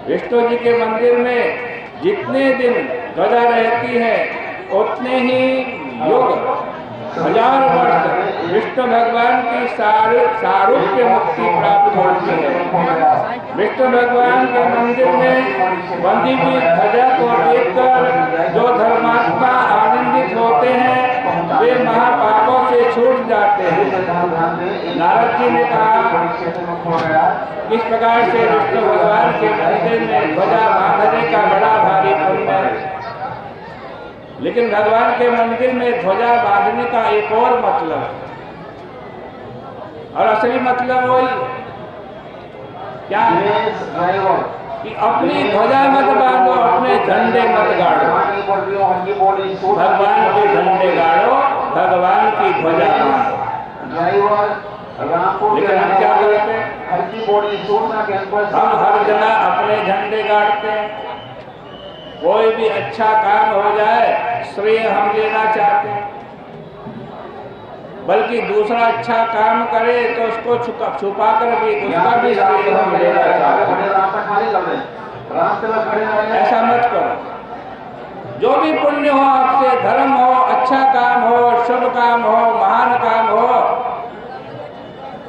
विष्णु जी के मंदिर में जितने दिन ध्वजा रहती है उतने ही युग 1000 वर्ष विष्णु भगवान की सारूप्य मुक्ति प्राप्त होती है। विष्णु भगवान के मंदिर में बंधी हुई ध्वजा को देखकर जो धर्मात्मा आनंदित होते हैं वे महापापों से छूट जाते हैं। नारद जी ने कहा, किस प्रकार से विष्णु भगवान के मंदिर में ध्वजा बांधने का बड़ा भारी पुण्य है, लेकिन भगवान के मंदिर में ध्वजा बांधने का एक और मतलब है, और असली मतलब वही क्या है कि अपनी ध्वजा मत बांधो, अपने झंडे मत गाड़ो। भगवान के झंडे गाड़ो, भगवान की ध्वजा बांधो। लेकिन हम क्या करते हैं, हम हर जगह अपने झंडे गाड़ते हैं। कोई भी अच्छा काम हो जाए श्रेय हम लेना चाहते हैं, बल्कि दूसरा अच्छा काम करे तो उसको छुपा कर भी उसका भी श्रेय हम लेना चाहते हैं। ऐसा मत करो। जो भी पुण्य हो आपसे, धर्म हो, अच्छा काम हो, शुभ काम हो, महान काम हो,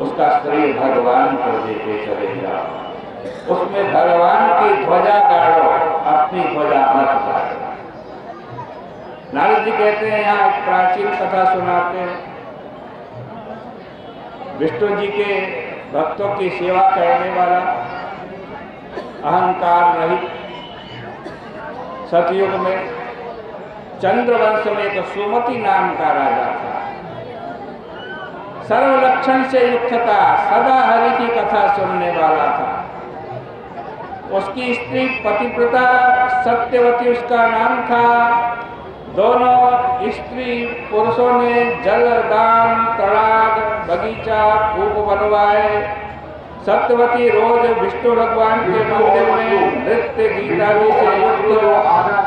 उसका श्रेय भगवान को देके चले जाओ। उसमें भगवान की ध्वजा गाड़ो, अपनी ध्वजा मत गाड़ो। नारद जी कहते हैं, यहाँ एक प्राचीन कथा सुनाते हैं। विष्णु जी के भक्तों की सेवा करने वाला अहंकार रहित सतयुग में चंद्रवंश में एक सुमति नाम का राजा था। सर्व लक्षण से युक्त था, सदा हरि की कथा सुनने वाला था। उसकी स्त्री पतिव्रता सत्यवती उसका नाम था। दोनों स्त्री पुरुषों ने जल दान, तड़ाग, बगीचा, कूप बनवाए। सत्यवती रोज विष्णु भगवान के मंदिर में नृत्य गीतादि से युक्त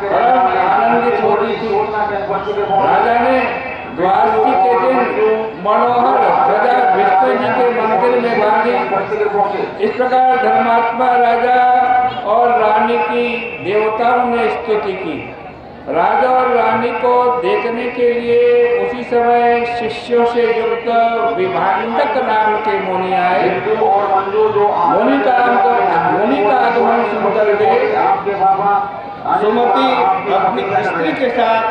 परम आनंदित होती थी। राजा ने द्वादशी के दिन मनोहर ध्वजा विष्णु जी के मंदिर में बांधी। इस प्रकार धर्मात्मा राजा और रानी की देवताओं ने स्तुति की। राजा और रानी को देखने के लिए उसी समय शिष्यों से युक्त विभांडक नाम के मुनि आए। मुनि का आगमन सुनकर के सुमति अपनी स्त्री के साथ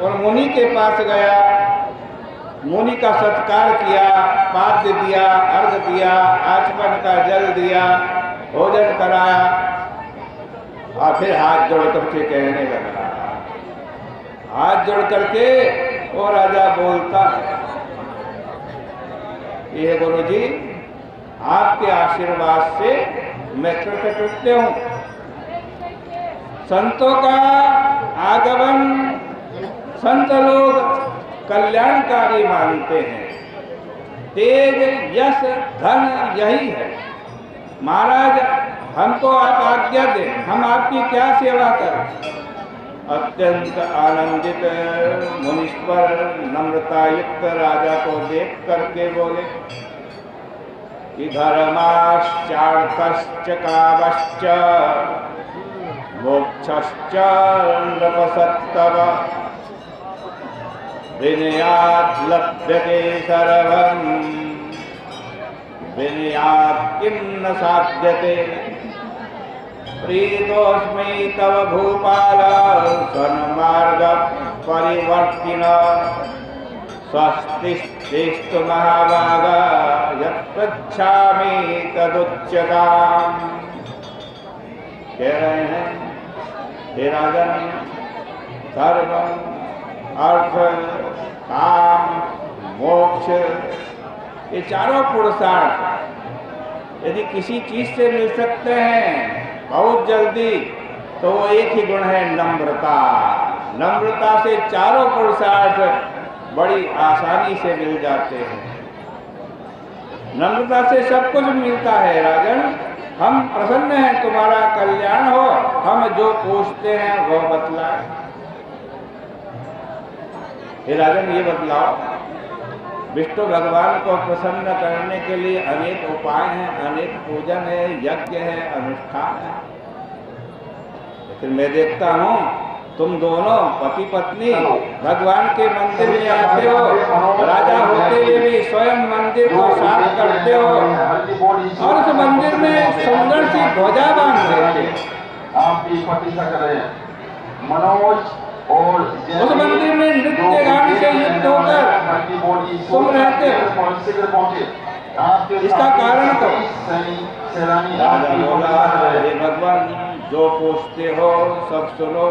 और मुनि के पास गया। मुनि का सत्कार किया, पाद्य दिया, अर्घ दिया, आचमन का जल दिया, भोजन कराया और फिर हाथ जोड़ करके कहने लगा। हाथ जोड़ करके वो राजा बोलता है, ये गुरुजी आपके आशीर्वाद से मैं कृतकृत्य हूँ। संतों का आगमन संत लोग कल्याणकारी मानते हैं। तेज, यश, धन यही है। महाराज हमको आप आज्ञा दें, हम आपकी क्या सेवा करें। अत्यंत आनंदित मुनीश्वर नम्रता युक्त राजा को देख करके बोले कि धर्माश्चार्थश्च कामश्च मोक्षश्च नृपसत्तव विनयात् लभ्यते सर्वं विनयात् किं न साध्यते। प्रीतोऽस्मि तव भूपाल सन्मार्ग परिवर्तिन स्वस्तिस्तेस्तु महाभागा यत् पृच्छामि तदुच्यताम्। कह रहे हैं, हे राजन, धर्म, अर्थ, काम, मोक्ष, ये चारों पुरुषार्थ यदि किसी चीज से मिल सकते हैं बहुत जल्दी तो वो एक ही गुण है, नम्रता। नम्रता से चारों पुरुषार्थ बड़ी आसानी से मिल जाते हैं। नम्रता से सब कुछ मिलता है। राजन, हम प्रसन्न हैं, तुम्हारा कल्याण हो, हम जो पूछते हैं वो बतलाए। हे राजन, ये बतलाओ, विष्णु भगवान को प्रसन्न करने के लिए अनेक उपाय हैं, अनेक पूजन है, यज्ञ है, अनुष्ठान है। फिर मैं देखता हूँ तुम दोनों पति पत्नी भगवान के मंदिर में आते हो, राजा होते हुए भी स्वयं मंदिर को साफ करते हो और उस मंदिर में सुंदर सी ध्वजा बांध देते हो। उस मंदिर में नृत्य गान से युक्त होकर तुम रहते हो, इसका कारण तो राजा बोला, हे भगवान जो पूछते हो सब सुनो।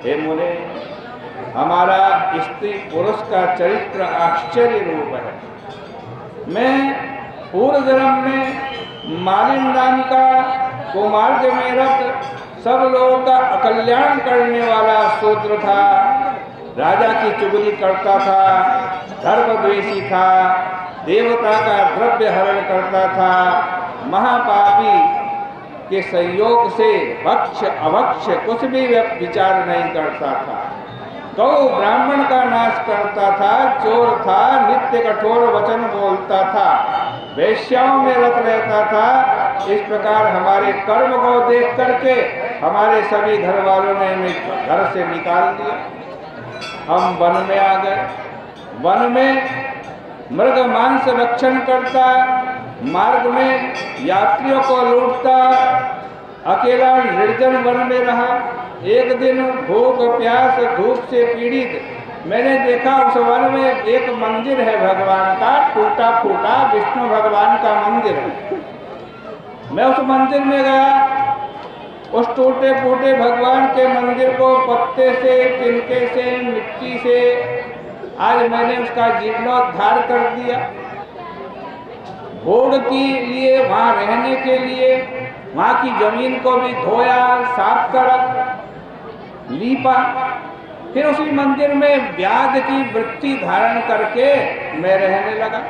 हे मुने, हमारा स्त्री पुरुष का चरित्र आश्चर्य रूप है। मैं पूर्व जन्म में मालिन नाम का कुमार्ग में रख सब लोगों का अकल्याण करने वाला शूद्र था, राजा की चुगली करता था, धर्मद्वेषी था, देवता का द्रव्य हरण करता था, महापापी के संयोग से भक्ष अभक्ष कुछ भी विचार नहीं करता था, गौ ब्राह्मण का नाश करता था, चोर था, नित्य कठोर वचन बोलता था, वेश्याओं में रत रहता था। इस प्रकार हमारे कर्म को देख करके हमारे सभी घर वालों ने हमें घर से निकाल दिया। हम वन में आ गए। वन में मृग मांस भक्षण करता, मार्ग में यात्रियों को लूटता, अकेला निर्जन वन में रहा। एक दिन भूख प्यास धूप से पीड़ित मैंने देखा उस वन में एक मंदिर है भगवान का, टूटा फूटा विष्णु भगवान का मंदिर है। मैं उस मंदिर में गया, उस टूटे फूटे भगवान के मंदिर को पत्ते से, तिनके से, मिट्टी से आज मैंने उसका जीर्णोद्धार कर दिया। भोग के लिए, वहाँ रहने के लिए वहाँ की जमीन को भी धोया, साफ करा, लीपा। फिर उसी मंदिर में व्याध की वृत्ति धारण करके मैं रहने लगा।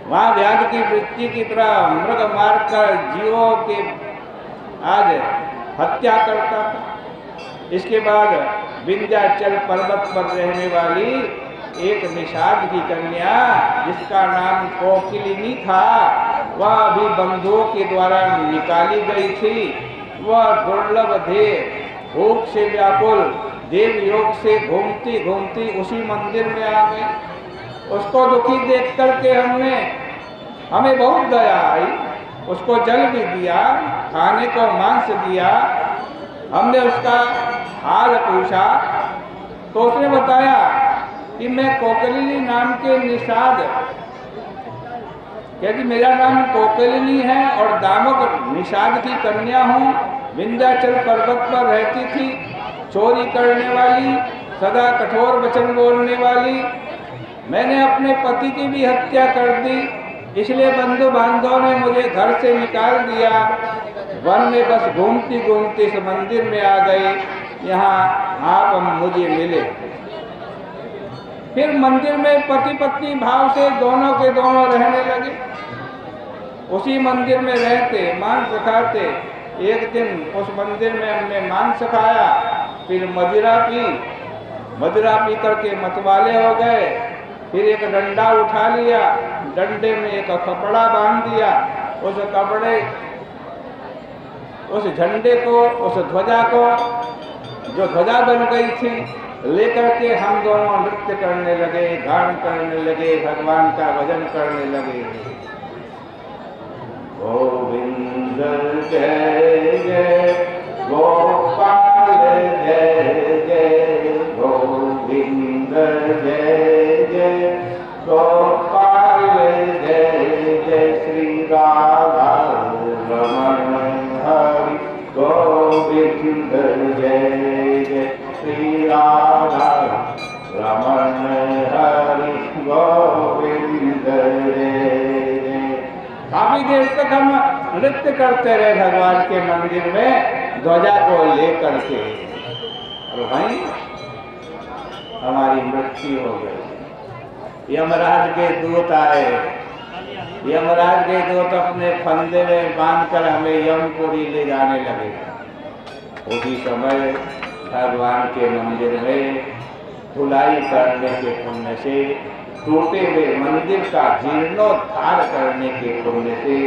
वहाँ व्याध की वृत्ति की तरह मृग मार कर जीवों के आज हत्या करता था। इसके बाद विंध्याचल पर्वत पर रहने वाली एक निषाद की कन्या जिसका नाम कोकिलिनी था, वह अभी बंधुओं के द्वारा निकाली गई थी। वह दुर्लभ देव भूख से व्याकुल देव योग से घूमती घूमती उसी मंदिर में आ गई। उसको दुखी देख करके हमें बहुत दया आई। उसको जल भी दिया, खाने को मांस दिया। हमने उसका हाल पूछा तो उसने बताया कि मैं कोकिलिनी नाम के निषाद, क्योंकि मेरा नाम कोकिलिनी है और दामक निषाद की कन्या हूँ। विंध्याचल पर्वत पर रहती थी, चोरी करने वाली, सदा कठोर वचन बोलने वाली। मैंने अपने पति की भी हत्या कर दी, इसलिए बंधु बांधवों ने मुझे घर से निकाल दिया। वन में बस घूमती घूमती इस मंदिर में आ गई, यहाँ आप मुझे मिले। फिर मंदिर में पति पत्नी भाव से दोनों के दोनों रहने लगे। उसी मंदिर में रहते, मांस खाते। एक दिन उस मंदिर में हमने मांस खाया, फिर मदिरा पी करके मतवाले हो गए। फिर एक डंडा उठा लिया, डंडे में एक कपड़ा बांध दिया। उस झंडे को, उस ध्वजा को, जो ध्वजा बन गई थी, लेकर के हम दोनों नृत्य करने लगे, गान करने लगे, भगवान का भजन करने लगे। गोविंद जय जय गोपाल जय जय गोविंद जय जय गोपाल जय जय श्री राधा रमण हरि गोविंद जय जय श्री राधा रमण हरि गोविंद जय। काफी देर तक हम नृत्य करते रहे भगवान के मंदिर में ध्वजा को लेकर के। और भाई हमारी मृत्यु हो गई। यमराज के दूत आए। यमराज के दूत अपने फंदे में बांधकर हमें यमपुरी ले जाने लगे। उसी समय भगवान के मंदिर में धुलाई करने के पुण्य से, टूटे हुए मंदिर का जीर्णोद्धार करने के पुण्य से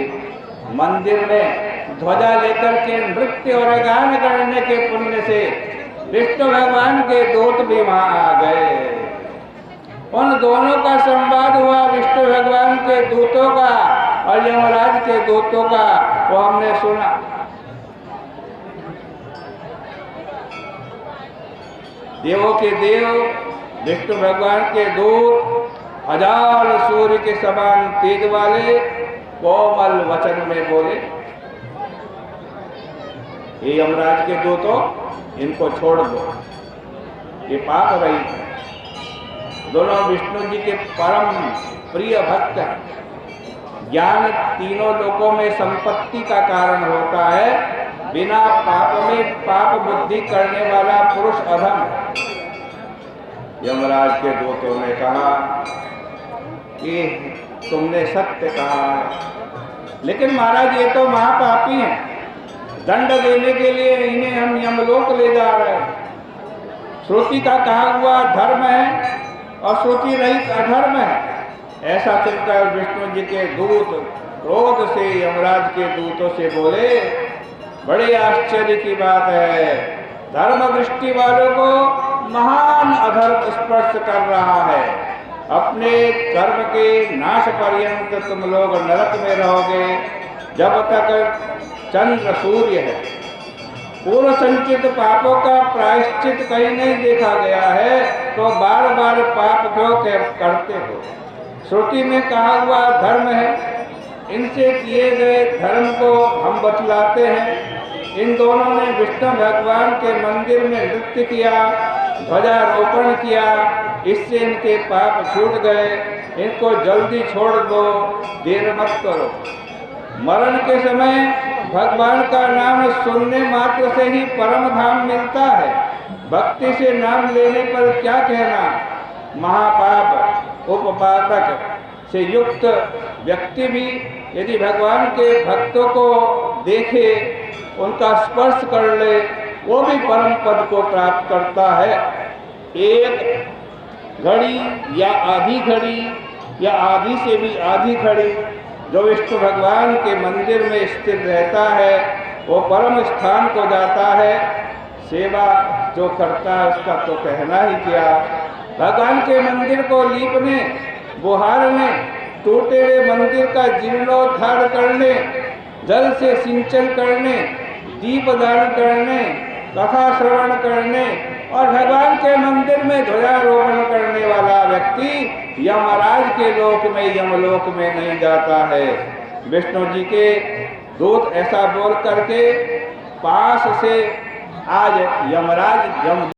मंदिर में ध्वजा लेकर के नृत्य और गान करने के पुण्य से विष्णु भगवान के दूत भी वहां आ गए। उन दोनों का संवाद हुआ, विष्णु भगवान के दूतों का और यमराज के दूतों का, वो हमने सुना। देवों के देव विष्णु भगवान के दूत हजार सूर्य के समान तेज वाले कोमल वचन में बोले, ये यमराज के दूतों, इनको छोड़ दो, ये पाप रहित है। दोनों विष्णु जी के परम प्रिय भक्त हैं। ज्ञान तीनों लोकों में संपत्ति का कारण होता है। बिना पाप में पाप बुद्धि करने वाला पुरुष अधम है। यमराज के दूतों ने कहा कि तुमने सत्य कहा है, लेकिन महाराज ये तो महापापी हैं, दंड देने के लिए इन्हें हम यमलोक ले जा रहे हैं। श्रुति का कहा हुआ धर्म है और श्रुति रहित अधर्म है। ऐसा सुनकर विष्णु जी के दूत क्रोध से यमराज के दूतों से बोले, बड़े आश्चर्य की बात है, धर्म दृष्टि वालों को महान अधर्म स्पर्श कर रहा है। अपने कर्म के नाश पर्यंत तुम लोग नरक में रहोगे जब तक चंद्र सूर्य है। पूर्व संचित पापों का प्रायश्चित कहीं नहीं देखा गया है, तो बार बार पाप क्यों करते हो? श्रुति में कहा हुआ धर्म है, इनसे किए गए धर्म को हम बतलाते हैं। इन दोनों ने विष्णु भगवान के मंदिर में नृत्य किया, ध्वजारोपण किया, इससे इनके पाप छूट गए। इनको जल्दी छोड़ दो, देर मत करो। मरण के समय भगवान का नाम सुनने मात्र से ही परम धाम मिलता है। भक्ति से नाम लेने पर क्या कहना। महापाप उपपातक से युक्त व्यक्ति भी यदि भगवान के भक्तों को देखे, उनका स्पर्श कर ले, वो भी परम पद को प्राप्त करता है। एक घड़ी या आधी घड़ी या आधी से भी आधी घड़ी जो विष्णु भगवान के मंदिर में स्थित रहता है, वो परम स्थान को जाता है। सेवा जो करता है उसका तो कहना ही क्या। भगवान के मंदिर को लीपने, बुहारने, टूटे हुए मंदिर का जीर्णोद्धार करने, जल से सिंचन करने, दीपदान करने, कथा श्रवण करने और भगवान के मंदिर में ध्वजारोपण करने वाला व्यक्ति यमराज के लोक में, यमलोक में नहीं जाता है। विष्णु जी के दूत ऐसा बोल करके पास से आज यमराज